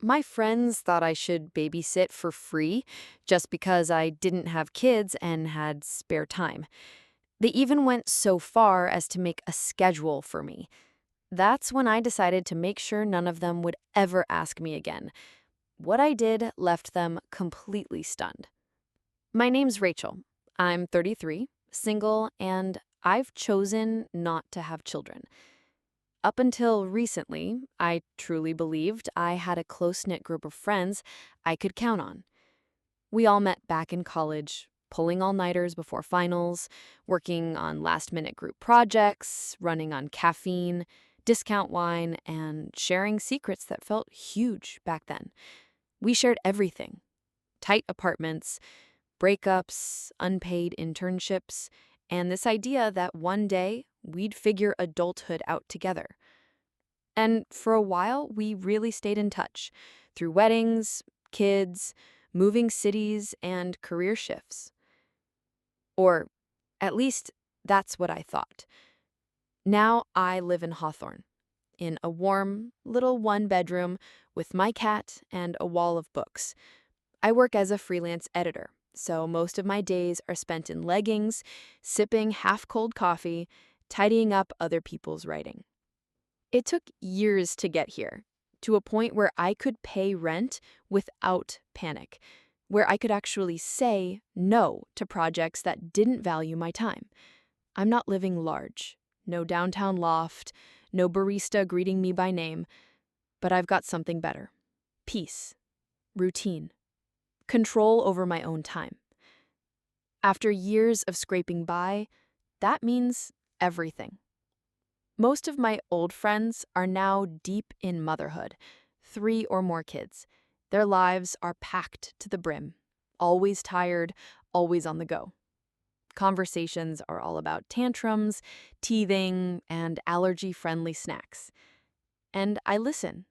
My friends thought I should babysit for free just because I didn't have kids and had spare time. They even went so far as to make a schedule for me. That's when I decided to make sure none of them would ever ask me again. What I did left them completely stunned. My name's Rachel. I'm 33, single, and I've chosen not to have children. Up until recently, I truly believed I had a close-knit group of friends I could count on. We all met back in college, pulling all-nighters before finals, working on last-minute group projects, running on caffeine, discount wine, and sharing secrets that felt huge back then. We shared everything: tight apartments, breakups, unpaid internships, and this idea that one day we'd figure adulthood out together. And for a while, we really stayed in touch through weddings, kids, moving cities, and career shifts. Or at least that's what I thought. Now I live in Hawthorne, in a warm, little one-bedroom with my cat and a wall of books. I work as a freelance editor, so most of my days are spent in leggings, sipping half-cold coffee, tidying up other people's writing. It took years to get here, to a point where I could pay rent without panic, where I could actually say no to projects that didn't value my time. I'm not living large, no downtown loft, no barista greeting me by name, but I've got something better: peace, routine, control over my own time. After years of scraping by, that means everything. Most of my old friends are now deep in motherhood, 3 or more kids. Their lives are packed to the brim, always tired, always on the go. Conversations are all about tantrums, teething, and allergy-friendly snacks. And I listen.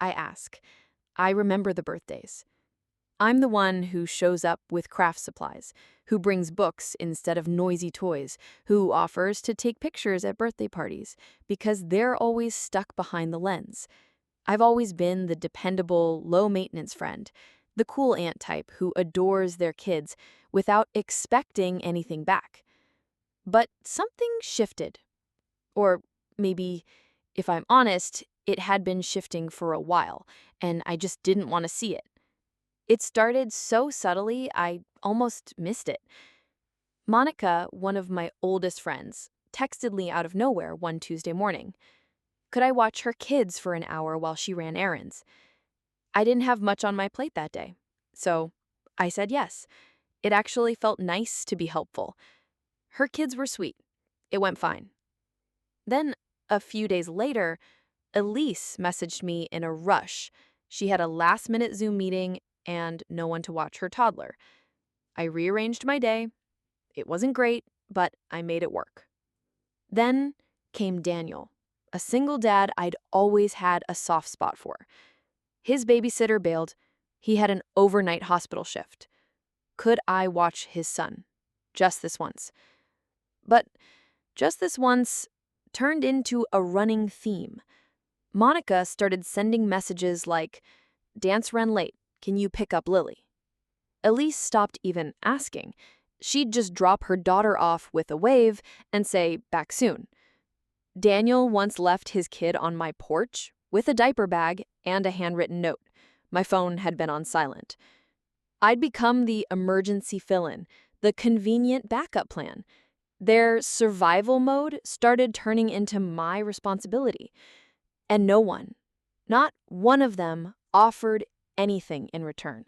I ask. I remember the birthdays. I'm the one who shows up with craft supplies, who brings books instead of noisy toys, who offers to take pictures at birthday parties, because they're always stuck behind the lens. I've always been the dependable, low-maintenance friend, the cool aunt type who adores their kids without expecting anything back. But something shifted. Or maybe, if I'm honest, it had been shifting for a while, and I just didn't want to see it. It started so subtly, I almost missed it. Monica, one of my oldest friends, texted me out of nowhere one Tuesday morning. Could I watch her kids for an hour while she ran errands? I didn't have much on my plate that day, so I said yes. It actually felt nice to be helpful. Her kids were sweet. It went fine. Then, a few days later, Elise messaged me in a rush. She had a last-minute Zoom meeting and no one to watch her toddler. I rearranged my day. It wasn't great, but I made it work. Then came Daniel, a single dad I'd always had a soft spot for. His babysitter bailed. He had an overnight hospital shift. Could I watch his son? Just this once. But just this once turned into a running theme. Monica started sending messages like, "Dance ran late. Can you pick up Lily?" Elise stopped even asking. She'd just drop her daughter off with a wave and say, "Back soon." Daniel once left his kid on my porch with a diaper bag and a handwritten note. My phone had been on silent. I'd become the emergency fill-in, the convenient backup plan. Their survival mode started turning into my responsibility. And no one, not one of them, offered anything in return.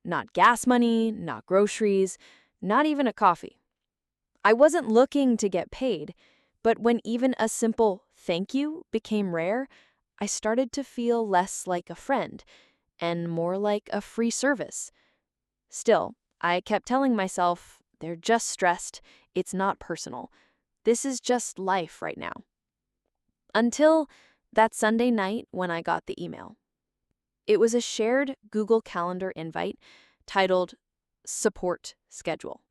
Not gas money, not groceries, not even a coffee. I wasn't looking to get paid, but when even a simple thank you became rare, I started to feel less like a friend and more like a free service. Still, I kept telling myself, they're just stressed, it's not personal. This is just life right now. Until that Sunday night when I got the email. It was a shared Google Calendar invite titled Support Schedule.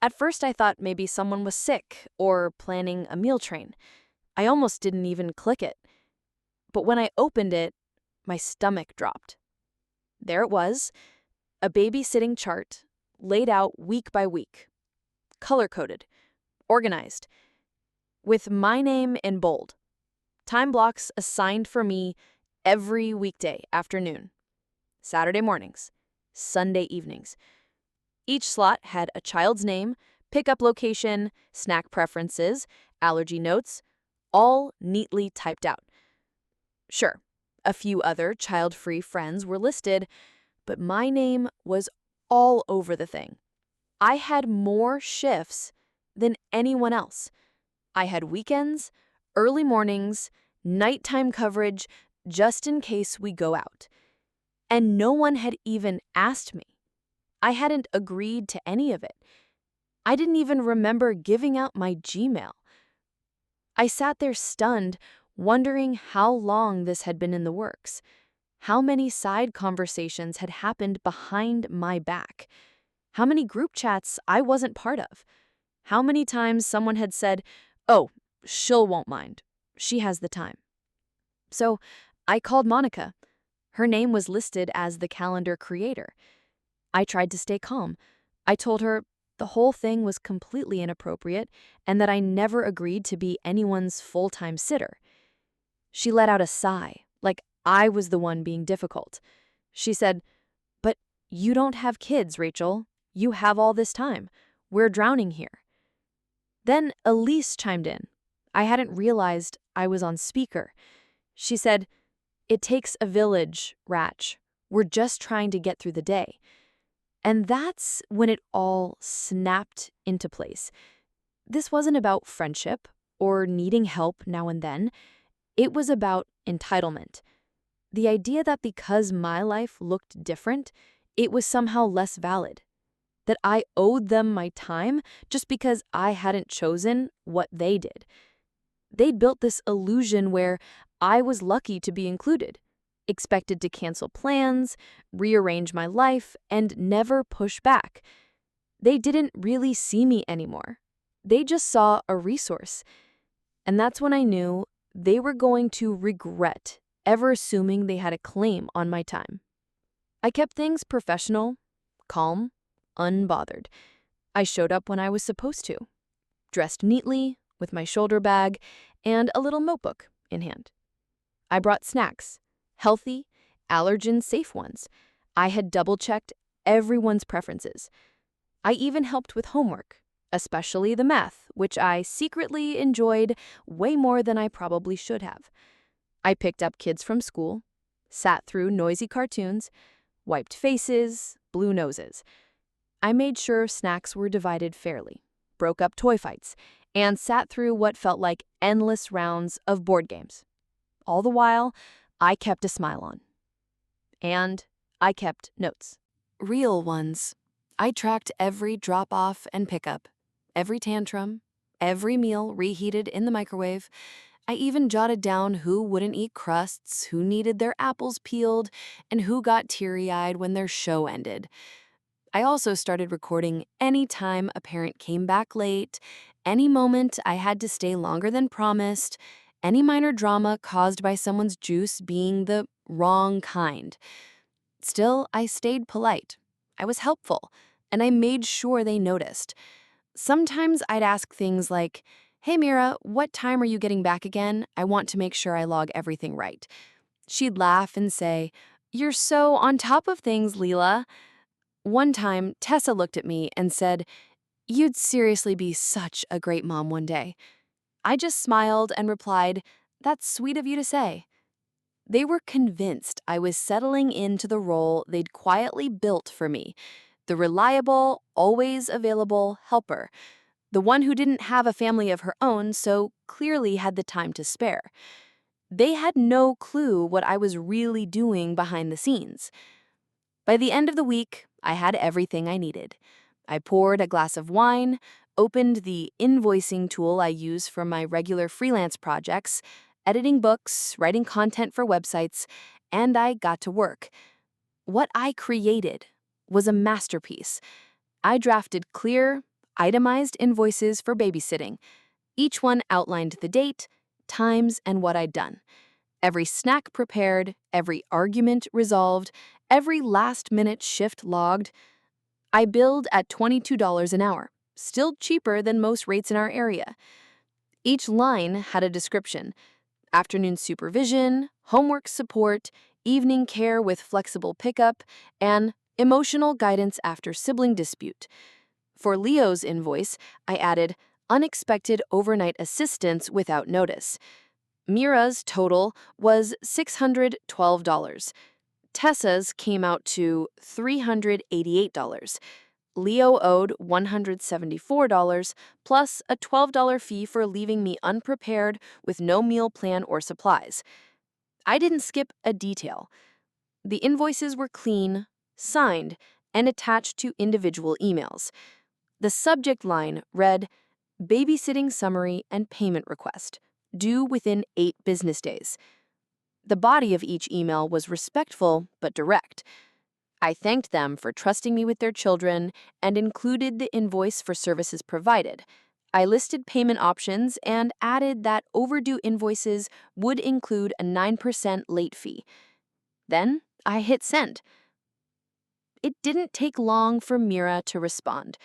At first I thought maybe someone was sick or planning a meal train. I almost didn't even click it. But when I opened it, My stomach dropped. There it was, a babysitting chart, laid out week by week, color-coded, organized, with my name in bold. Time blocks assigned for me every weekday afternoon, Saturday mornings, Sunday evenings. Each slot had a child's name, pickup location, snack preferences, allergy notes, all neatly typed out. Sure, a few other child-free friends were listed, but my name was all over the thing. I had more shifts than anyone else. I had weekends, early mornings, nighttime coverage, just in case we go out. And no one had even asked me. I hadn't agreed to any of it. I didn't even remember giving out my Gmail. I sat there stunned, wondering how long this had been in the works. How many side conversations had happened behind my back? How many group chats I wasn't part of? How many times someone had said, "Oh, she'll won't mind. She has the time." So I called Monica. Her name was listed as the calendar creator. I tried to stay calm. I told her the whole thing was completely inappropriate and that I never agreed to be anyone's full-time sitter. She let out a sigh, like I was the one being difficult. She said, "But you don't have kids, Rachel. You have all this time. We're drowning here." Then Elise chimed in. I hadn't realized I was on speaker. She said, "It takes a village, Ratch. We're just trying to get through the day." And that's when it all snapped into place. This wasn't about friendship or needing help now and then. It was about entitlement. The idea that because my life looked different, it was somehow less valid. That I owed them my time just because I hadn't chosen what they did. They'd built this illusion where I was lucky to be included, expected to cancel plans, rearrange my life, and never push back. They didn't really see me anymore. They just saw a resource. And that's when I knew they were going to regret ever assuming they had a claim on my time. I kept things professional, calm, unbothered. I showed up when I was supposed to, dressed neatly, with my shoulder bag, and a little notebook in hand. I brought snacks, healthy, allergen-safe ones. I had double-checked everyone's preferences. I even helped with homework, especially the math, which I secretly enjoyed way more than I probably should have. I picked up kids from school, sat through noisy cartoons, wiped faces, blew noses. I made sure snacks were divided fairly, broke up toy fights, and sat through what felt like endless rounds of board games. All the while, I kept a smile on. And I kept notes. Real ones. I tracked every drop-off and pickup, every tantrum, every meal reheated in the microwave. I even jotted down who wouldn't eat crusts, who needed their apples peeled, and who got teary-eyed when their show ended. I also started recording any time a parent came back late, any moment I had to stay longer than promised, any minor drama caused by someone's juice being the wrong kind. Still, I stayed polite. I was helpful, and I made sure they noticed. Sometimes I'd ask things like, "Hey Mira, what time are you getting back again? I want to make sure I log everything right." She'd laugh and say, "You're so on top of things, Leela." One time, Tessa looked at me and said, "You'd seriously be such a great mom one day." I just smiled and replied, "That's sweet of you to say." They were convinced I was settling into the role they'd quietly built for me, the reliable, always available helper, the one who didn't have a family of her own, so clearly had the time to spare. They had no clue what I was really doing behind the scenes. By the end of the week, I had everything I needed. I poured a glass of wine, opened the invoicing tool I use for my regular freelance projects, editing books, writing content for websites, and I got to work. What I created was a masterpiece. I drafted clear, itemized invoices for babysitting. Each one outlined the date, times, and what I'd done. Every snack prepared, every argument resolved, every last-minute shift logged. I billed at $22 an hour, still cheaper than most rates in our area. Each line had a description: afternoon supervision, homework support, evening care with flexible pickup, and emotional guidance after sibling dispute. For Leo's invoice, I added unexpected overnight assistance without notice. Mira's total was $612. Tessa's came out to $388. Leo owed $174 plus a $12 fee for leaving me unprepared with no meal plan or supplies. I didn't skip a detail. The invoices were clean, signed, and attached to individual emails. The subject line read, babysitting summary and payment request, due within 8 business days. The body of each email was respectful but direct. I thanked them for trusting me with their children and included the invoice for services provided. I listed payment options and added that overdue invoices would include a 9% late fee. Then I hit send. It didn't take long for Mira to respond.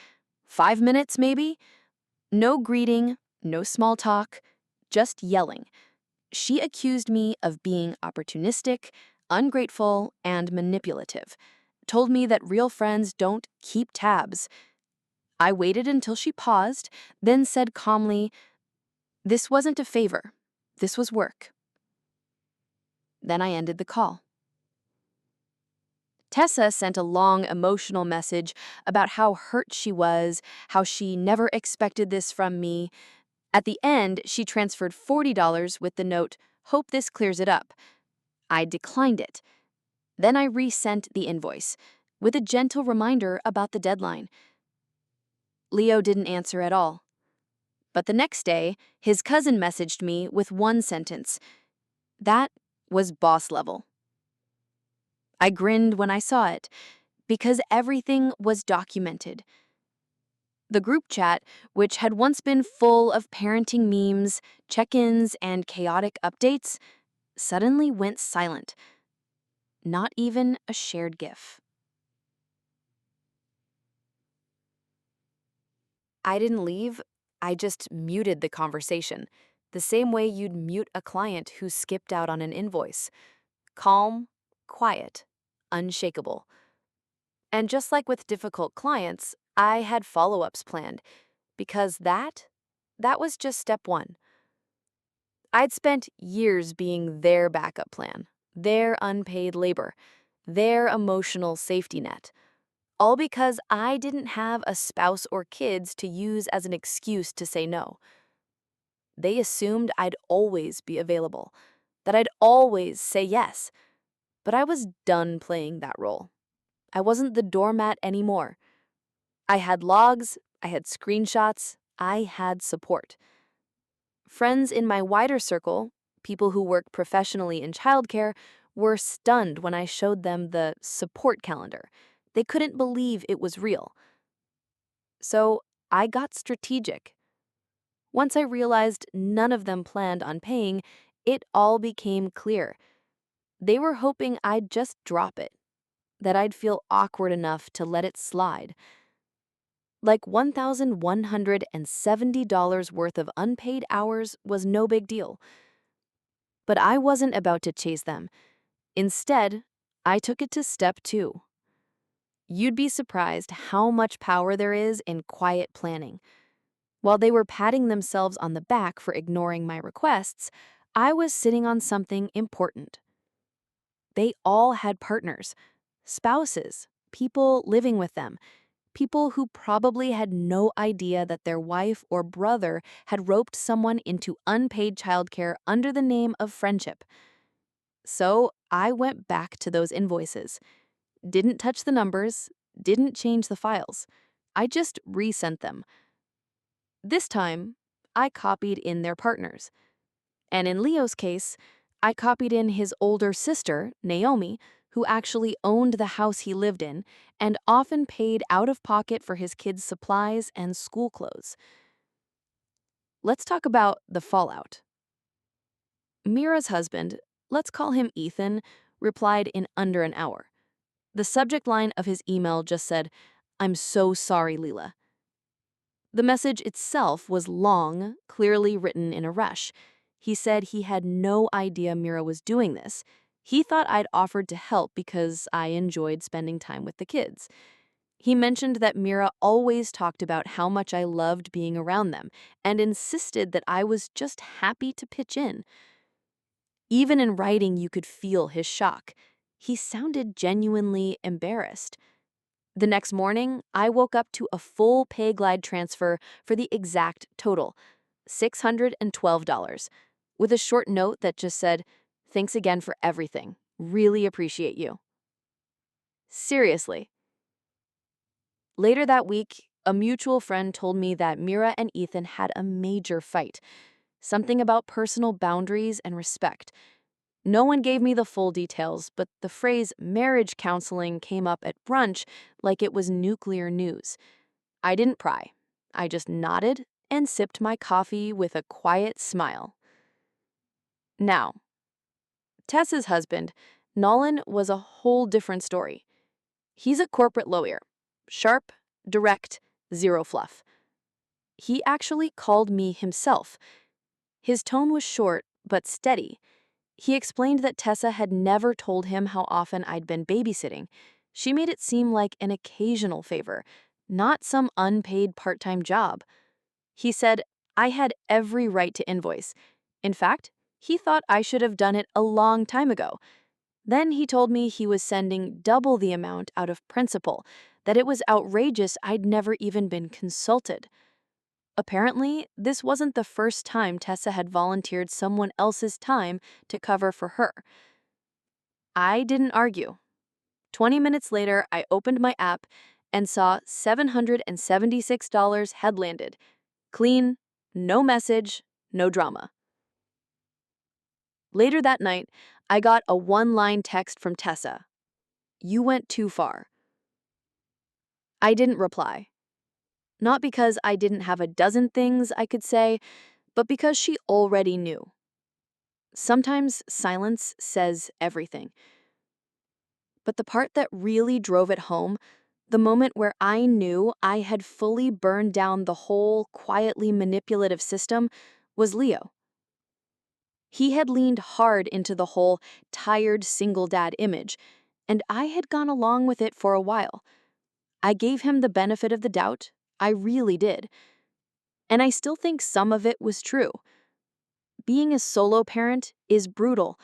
5 minutes, maybe? No greeting, no small talk, just yelling. She accused me of being opportunistic, ungrateful, and manipulative. Told me that real friends don't keep tabs. I waited until she paused, then said calmly, "This wasn't a favor. This was work." Then I ended the call. Tessa sent a long emotional message about how hurt she was, how she never expected this from me. At the end, she transferred $40 with the note, "Hope this clears it up." I declined it. Then I resent the invoice, with a gentle reminder about the deadline. Leo didn't answer at all. But the next day, his cousin messaged me with one sentence. That was boss level. I grinned when I saw it, because everything was documented. The group chat, which had once been full of parenting memes, check-ins, and chaotic updates, suddenly went silent. Not even a shared GIF. I didn't leave, I just muted the conversation, the same way you'd mute a client who skipped out on an invoice. Calm, quiet, unshakable. And just like with difficult clients, I had follow-ups planned, because that was just step one. I'd spent years being their backup plan, their unpaid labor, their emotional safety net. All because I didn't have a spouse or kids to use as an excuse to say no. They assumed I'd always be available, that I'd always say yes. But I was done playing that role. I wasn't the doormat anymore. I had logs, I had screenshots, I had support. Friends in my wider circle, people who work professionally in childcare, were stunned when I showed them the support calendar. They couldn't believe it was real. So I got strategic. Once I realized none of them planned on paying, it all became clear. They were hoping I'd just drop it, that I'd feel awkward enough to let it slide. Like $1,170 worth of unpaid hours was no big deal. But I wasn't about to chase them. Instead, I took it to step 2. You'd be surprised how much power there is in quiet planning. While they were patting themselves on the back for ignoring my requests, I was sitting on something important. They all had partners, spouses, people living with them, people who probably had no idea that their wife or brother had roped someone into unpaid childcare under the name of friendship. So I went back to those invoices. Didn't touch the numbers, didn't change the files. I just resent them. This time, I copied in their partners. And in Leo's case, I copied in his older sister, Naomi, who actually owned the house he lived in and often paid out of pocket for his kids' supplies and school clothes. Let's talk about the fallout. Mira's husband, let's call him Ethan, replied in under an hour. The subject line of his email just said, "I'm so sorry, Leela." The message itself was long, clearly written in a rush. He said he had no idea Mira was doing this. He thought I'd offered to help because I enjoyed spending time with the kids. He mentioned that Mira always talked about how much I loved being around them and insisted that I was just happy to pitch in. Even in writing, you could feel his shock. He sounded genuinely embarrassed. The next morning, I woke up to a full pay glide transfer for the exact total, $612, with a short note that just said, "Thanks again for everything. Really appreciate you." Seriously. Later that week, a mutual friend told me that Mira and Ethan had a major fight, something about personal boundaries and respect. No one gave me the full details, but the phrase marriage counseling came up at brunch like it was nuclear news. I didn't pry. I just nodded and sipped my coffee with a quiet smile. Now, Tessa's husband, Nolan, was a whole different story. He's a corporate lawyer. Sharp, direct, zero fluff. He actually called me himself. His tone was short, but steady. He explained that Tessa had never told him how often I'd been babysitting. She made it seem like an occasional favor, not some unpaid part-time job. He said I had every right to invoice. In fact, he thought I should have done it a long time ago. Then he told me he was sending double the amount out of principle, that it was outrageous I'd never even been consulted. Apparently, this wasn't the first time Tessa had volunteered someone else's time to cover for her. I didn't argue. 20 minutes later, I opened my app and saw $776 had landed. Clean, no message, no drama. Later that night, I got a one-line text from Tessa. "You went too far." I didn't reply. Not because I didn't have a dozen things I could say, but because she already knew. Sometimes silence says everything. But the part that really drove it home, the moment where I knew I had fully burned down the whole quietly manipulative system, was Leo. He had leaned hard into the whole tired single dad image, and I had gone along with it for a while. I gave him the benefit of the doubt, I really did. And I still think some of it was true. Being a solo parent is brutal,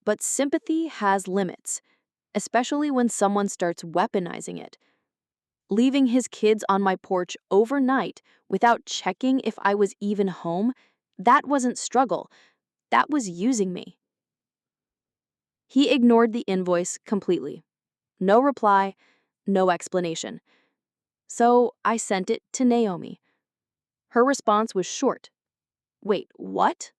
but sympathy has limits, especially when someone starts weaponizing it. Leaving his kids on my porch overnight without checking if I was even home, that wasn't struggle, that was using me. He ignored the invoice completely. No reply, no explanation. So I sent it to Naomi. Her response was short. "Wait, what?"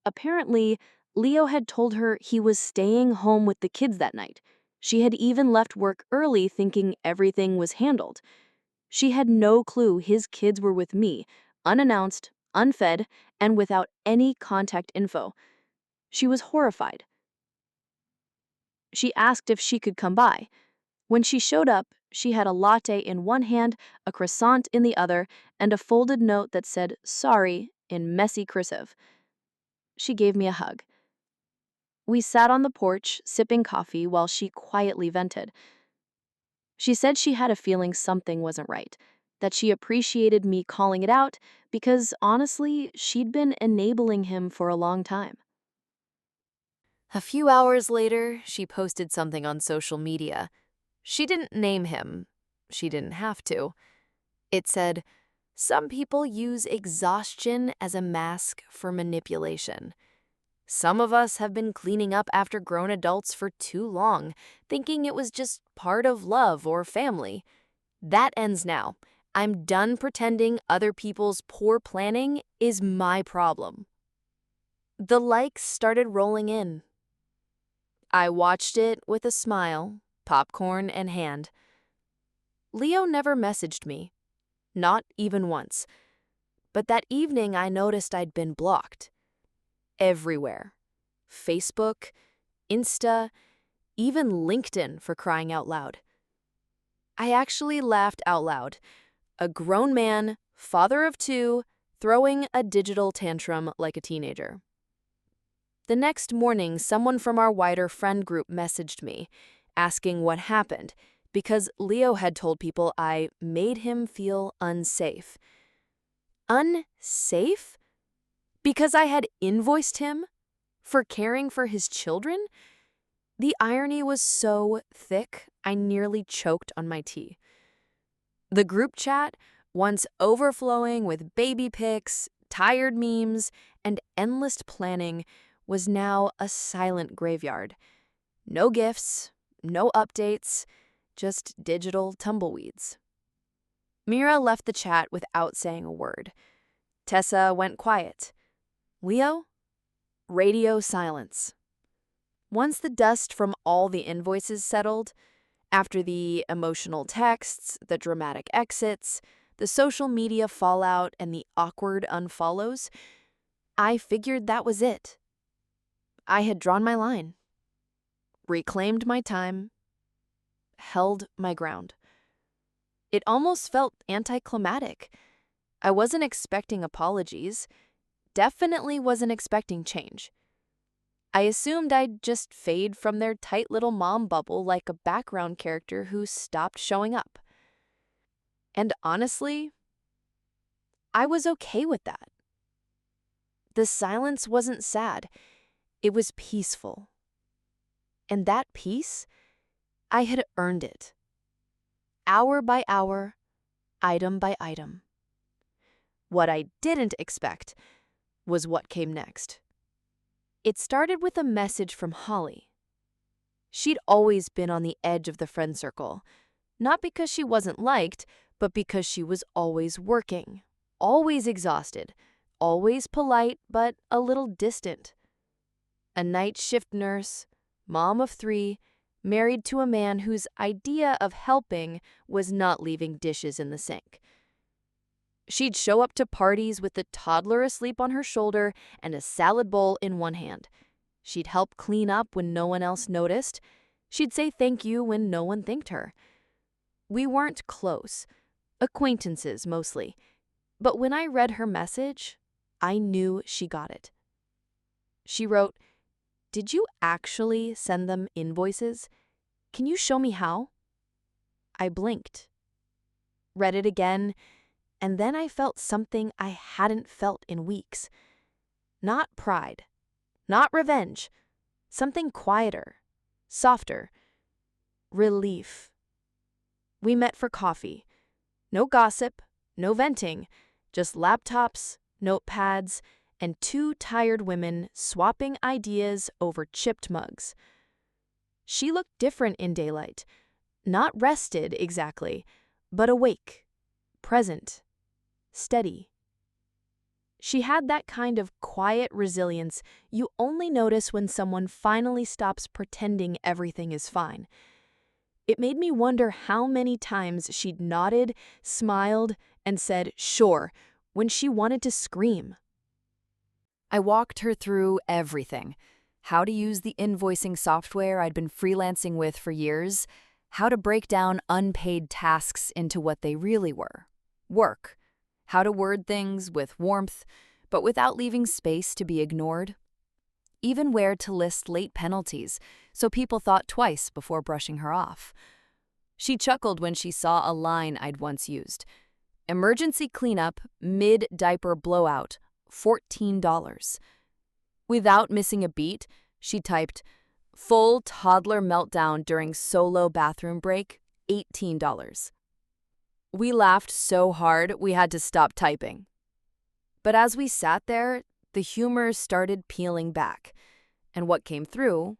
Apparently, Leo had told her he was staying home with the kids that night. She had even left work early thinking everything was handled. She had no clue his kids were with me, unannounced, unfed, and without any contact info. She was horrified. She asked if she could come by. When she showed up, she had a latte in one hand, a croissant in the other, and a folded note that said "sorry" in messy cursive. She gave me a hug. We sat on the porch, sipping coffee while she quietly vented. She said she had a feeling something wasn't right, that she appreciated me calling it out because, honestly, she'd been enabling him for a long time. A few hours later, she posted something on social media. She didn't name him. She didn't have to. It said, "Some people use exhaustion as a mask for manipulation. Some of us have been cleaning up after grown adults for too long, thinking it was just part of love or family. That ends now. I'm done pretending other people's poor planning is my problem." The likes started rolling in. I watched it with a smile, popcorn in hand. Leo never messaged me, not even once. But that evening I noticed I'd been blocked. Everywhere. Facebook, Insta, even LinkedIn, for crying out loud. I actually laughed out loud. A grown man, father of two, throwing a digital tantrum like a teenager. The next morning, someone from our wider friend group messaged me, asking what happened, because Leo had told people I made him feel unsafe. Unsafe? Because I had invoiced him for caring for his children? The irony was so thick, I nearly choked on my tea. The group chat, once overflowing with baby pics, tired memes, and endless planning, was now a silent graveyard. No gifts, no updates, just digital tumbleweeds. Mira left the chat without saying a word. Tessa went quiet. Leo? Radio silence. Once the dust from all the invoices settled, after the emotional texts, the dramatic exits, the social media fallout, and the awkward unfollows, I figured that was it. I had drawn my line, reclaimed my time, held my ground. It almost felt anticlimactic. I wasn't expecting apologies, definitely wasn't expecting change. I assumed I'd just fade from their tight little mom bubble like a background character who stopped showing up. And honestly, I was okay with that. The silence wasn't sad, it was peaceful. And that peace, I had earned it. Hour by hour, item by item. What I didn't expect was what came next. It started with a message from Holly. She'd always been on the edge of the friend circle, not because she wasn't liked, but because she was always working, always exhausted, always polite but a little distant. A night shift nurse, mom of 3, married to a man whose idea of helping was not leaving dishes in the sink. She'd show up to parties with the toddler asleep on her shoulder and a salad bowl in one hand. She'd help clean up when no one else noticed. She'd say thank you when no one thanked her. We weren't close, acquaintances mostly. But when I read her message, I knew she got it. She wrote, "Did you actually send them invoices? Can you show me how?" I blinked, read it again, and then I felt something I hadn't felt in weeks. Not pride, not revenge, something quieter, softer, relief. We met for coffee. No gossip, no venting, just laptops, notepads, and 2 tired women swapping ideas over chipped mugs. She looked different in daylight, not rested exactly, but awake, present, steady. She had that kind of quiet resilience you only notice when someone finally stops pretending everything is fine. It made me wonder how many times she'd nodded, smiled, and said, "Sure," when she wanted to scream. I walked her through everything. How to use the invoicing software I'd been freelancing with for years, how to break down unpaid tasks into what they really were, work, how to word things with warmth, but without leaving space to be ignored, even where to list late penalties so people thought twice before brushing her off. She chuckled when she saw a line I'd once used. Emergency cleanup, mid-diaper blowout, $14. Without missing a beat, she typed, full toddler meltdown during solo bathroom break, $18. We laughed so hard we had to stop typing. But as we sat there, the humor started peeling back. And what came through?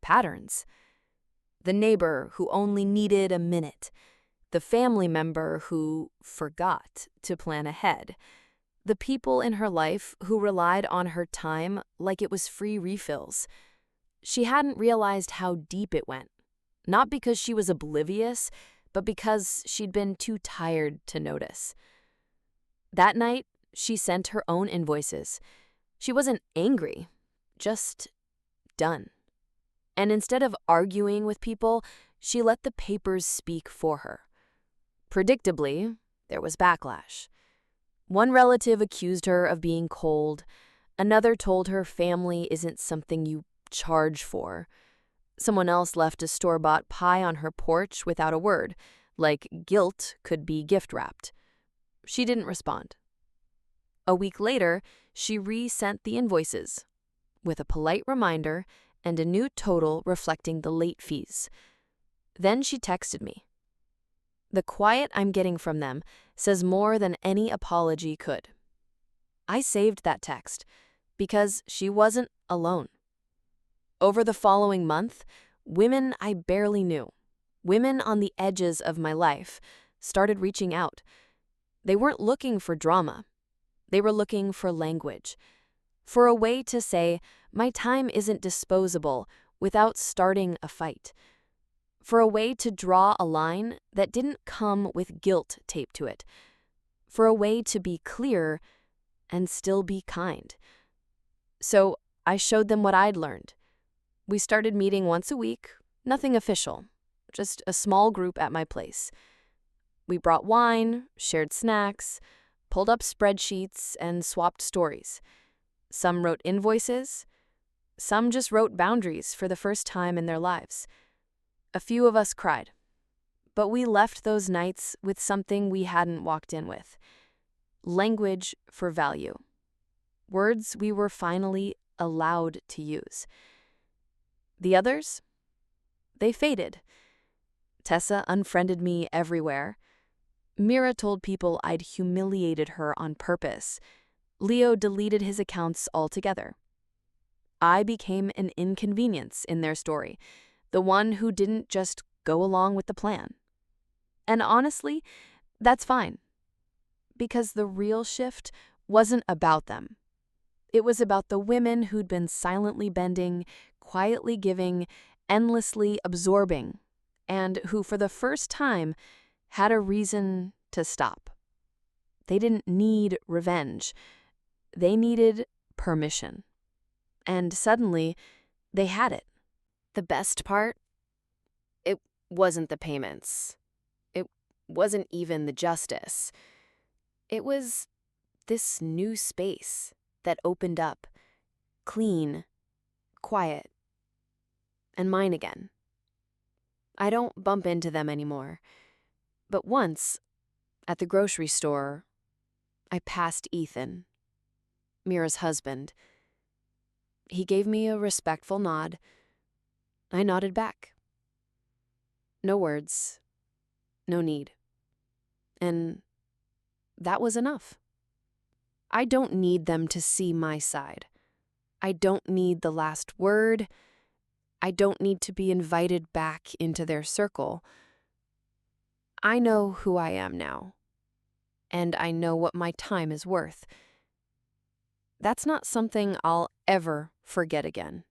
Patterns. The neighbor who only needed a minute. The family member who forgot to plan ahead. The people in her life who relied on her time like it was free refills. She hadn't realized how deep it went. Not because she was oblivious, but because she'd been too tired to notice. That night, she sent her own invoices. She wasn't angry, just done. And instead of arguing with people, she let the papers speak for her. Predictably, there was backlash. One relative accused her of being cold. Another told her family isn't something you charge for. Someone else left a store-bought pie on her porch without a word, like guilt could be gift-wrapped. She didn't respond. A week later, she re-sent the invoices with a polite reminder and a new total reflecting the late fees. Then she texted me. The quiet I'm getting from them says more than any apology could. I saved that text because she wasn't alone. Over the following month, women I barely knew, women on the edges of my life, started reaching out. They weren't looking for drama. They were looking for language, for a way to say, my time isn't disposable without starting a fight, for a way to draw a line that didn't come with guilt taped to it, for a way to be clear and still be kind. So I showed them what I'd learned. We started meeting once a week, nothing official, just a small group at my place. We brought wine, shared snacks, pulled up spreadsheets, and swapped stories. Some wrote invoices. Some just wrote boundaries for the first time in their lives. A few of us cried. But we left those nights with something we hadn't walked in with. Language for value. Words we were finally allowed to use. The others? They faded. Tessa unfriended me everywhere. Mira told people I'd humiliated her on purpose. Leo deleted his accounts altogether. I became an inconvenience in their story, the one who didn't just go along with the plan. And honestly, that's fine. Because the real shift wasn't about them. It was about the women who'd been silently bending, quietly giving, endlessly absorbing, and who for the first time had a reason to stop. They didn't need revenge. They needed permission. And suddenly, they had it. The best part? It wasn't the payments. It wasn't even the justice. It was this new space that opened up, clean, quiet, and mine again. I don't bump into them anymore. But once, at the grocery store, I passed Ethan, Mira's husband. He gave me a respectful nod. I nodded back. No words, no need. And that was enough. I don't need them to see my side. I don't need the last word. I don't need to be invited back into their circle. I know who I am now, and I know what my time is worth. That's not something I'll ever forget again.